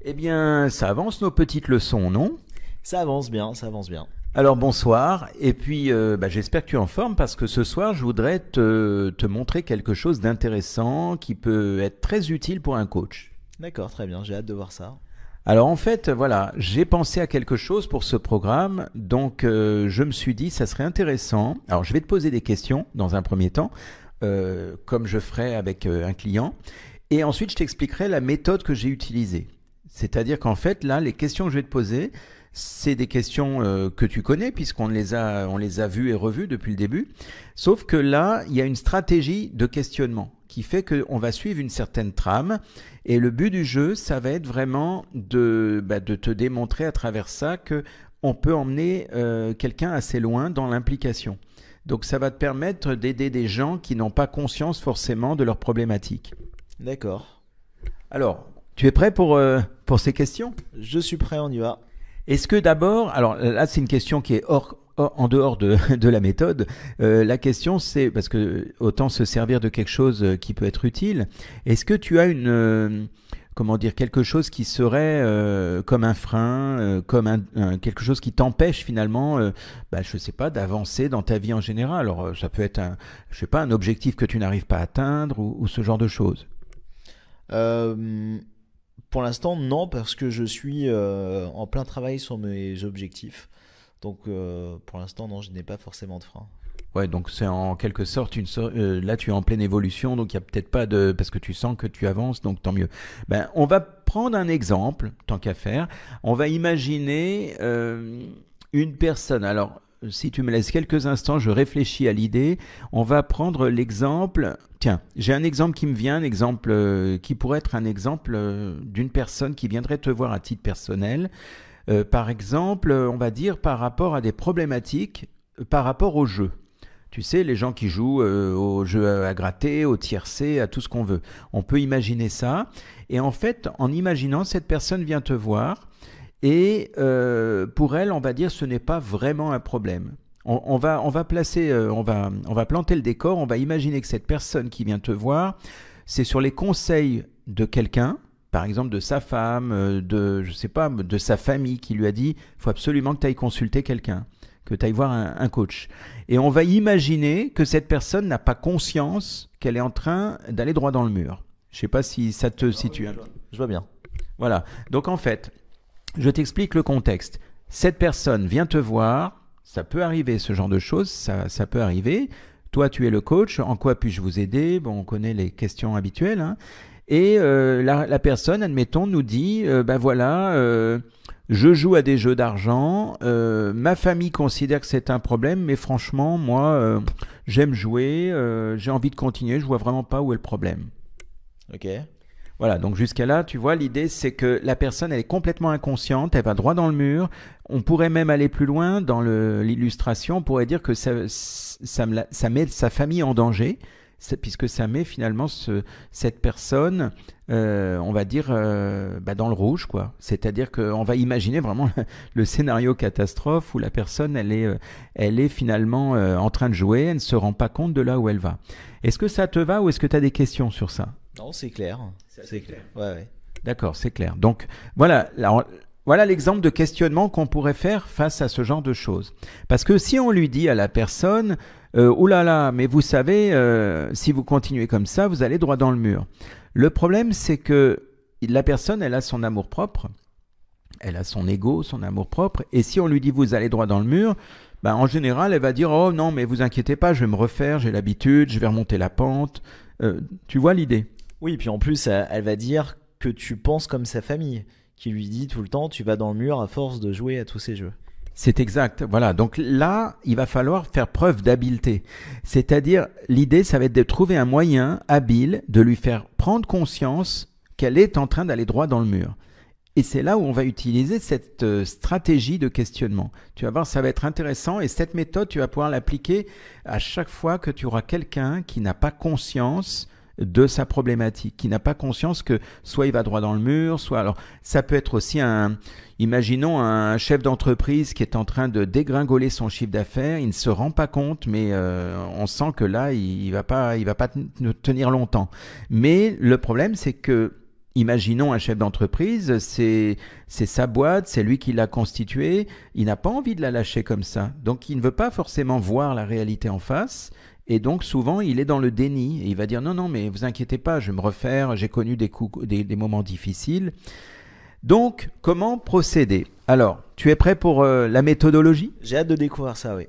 Eh bien, ça avance nos petites leçons, non? Ça avance bien, ça avance bien. Alors bonsoir, et puis j'espère que tu es en forme parce que ce soir je voudrais te montrer quelque chose d'intéressant qui peut être très utile pour un coach. D'accord, très bien, j'ai hâte de voir ça. Alors en fait, voilà, j'ai pensé à quelque chose pour ce programme, donc je me suis dit ça serait intéressant. Alors je vais te poser des questions dans un premier temps, comme je ferai avec un client, et ensuite je t'expliquerai la méthode que j'ai utilisée. C'est-à-dire qu'en fait là, les questions que je vais te poser, c'est des questions que tu connais puisqu'on les a vues et revues depuis le début. Sauf que là, il y a une stratégie de questionnement qui fait qu'on va suivre une certaine trame. Et le but du jeu, ça va être vraiment de te démontrer à travers ça que on peut emmener quelqu'un assez loin dans l'implication. Donc ça va te permettre d'aider des gens qui n'ont pas conscience forcément de leurs problématiques. D'accord. Alors, tu es prêt pour ces questions ? Je suis prêt, on y va. Est-ce que d'abord, alors là c'est une question qui est en dehors de la méthode, la question c'est, parce que autant se servir de quelque chose qui peut être utile, est-ce que tu as comment dire, quelque chose qui serait comme un frein, comme quelque chose qui t'empêche finalement, je sais pas, d'avancer dans ta vie en général. Alors ça peut être je sais pas, un objectif que tu n'arrives pas à atteindre ou ce genre de choses. Pour l'instant, non, parce que je suis en plein travail sur mes objectifs. Donc, pour l'instant, non, je n'ai pas forcément de frein. Ouais, donc c'est en quelque sorte là tu es en pleine évolution, donc il y a peut-être pas parce que tu sens que tu avances, donc tant mieux. On va prendre un exemple, tant qu'à faire. On va imaginer une personne. Alors, si tu me laisses quelques instants, je réfléchis à l'idée. On va prendre l'exemple. Tiens, j'ai un exemple qui me vient, un exemple qui pourrait être un exemple d'une personne qui viendrait te voir à titre personnel. Par exemple, on va dire par rapport à des problématiques, par rapport au jeu. Tu sais, les gens qui jouent au jeu à gratter, au tiercé, à tout ce qu'on veut. On peut imaginer ça. Et en fait, en imaginant, cette personne vient te voir. Et pour elle, on va dire, ce n'est pas vraiment un problème. On va planter le décor. On va imaginer que cette personne qui vient te voir, c'est sur les conseils de quelqu'un, par exemple de sa femme, je sais pas, de sa famille, qui lui a dit, il faut absolument que tu ailles consulter quelqu'un, que tu ailles voir un coach. Et on va imaginer que cette personne n'a pas conscience qu'elle est en train d'aller droit dans le mur. Je sais pas si ça te situe. Je vois bien. Voilà. Donc en fait, je t'explique le contexte. Cette personne vient te voir, ça peut arriver, ce genre de choses, ça peut arriver. Toi, tu es le coach, en quoi puis-je vous aider? Bon, on connaît les questions habituelles, hein. Et la personne, admettons, nous dit, je joue à des jeux d'argent, ma famille considère que c'est un problème, mais franchement, moi, j'aime jouer, j'ai envie de continuer, je vois vraiment pas où est le problème. Ok. Voilà, donc jusqu'à là, tu vois, l'idée c'est que la personne, elle est complètement inconsciente, elle va droit dans le mur. On pourrait même aller plus loin dans l'illustration, on pourrait dire que ça met sa famille en danger, puisque ça met finalement cette personne, on va dire, dans le rouge, quoi. C'est-à-dire qu'on va imaginer vraiment le scénario catastrophe où la personne, elle est finalement en train de jouer, elle ne se rend pas compte de là où elle va. Est-ce que ça te va ou est-ce que tu as des questions sur ça ? Non, c'est clair. C'est clair. Ouais. D'accord, c'est clair. Donc voilà, voilà l'exemple de questionnement qu'on pourrait faire face à ce genre de choses. Parce que si on lui dit à la personne, oh là là, mais vous savez, si vous continuez comme ça, vous allez droit dans le mur. Le problème, c'est que la personne, elle a son amour-propre, elle a son ego, son amour-propre, et si on lui dit vous allez droit dans le mur, en général, elle va dire oh non, mais vous inquiétez pas, je vais me refaire, j'ai l'habitude, je vais remonter la pente. Tu vois l'idée ? Oui, puis en plus, elle va dire que tu penses comme sa famille, qui lui dit tout le temps, tu vas dans le mur à force de jouer à tous ces jeux. C'est exact, voilà. Donc là, il va falloir faire preuve d'habileté. C'est-à-dire, l'idée, ça va être de trouver un moyen habile de lui faire prendre conscience qu'elle est en train d'aller droit dans le mur. Et c'est là où on va utiliser cette stratégie de questionnement. Tu vas voir, ça va être intéressant et cette méthode, tu vas pouvoir l'appliquer à chaque fois que tu auras quelqu'un qui n'a pas conscience de sa problématique, qui n'a pas conscience que soit il va droit dans le mur, soit alors ça peut être aussi imaginons un chef d'entreprise qui est en train de dégringoler son chiffre d'affaires, il ne se rend pas compte, mais on sent que là il va pas tenir longtemps. Mais le problème c'est que imaginons un chef d'entreprise, c'est sa boîte, c'est lui qui l'a constituée, il n'a pas envie de la lâcher comme ça. Donc il ne veut pas forcément voir la réalité en face. Et donc souvent il est dans le déni et il va dire non, non, mais vous inquiétez pas, je vais me refaire, j'ai connu des moments difficiles. Donc comment procéder? Alors, tu es prêt pour la méthodologie? J'ai hâte de découvrir ça, oui.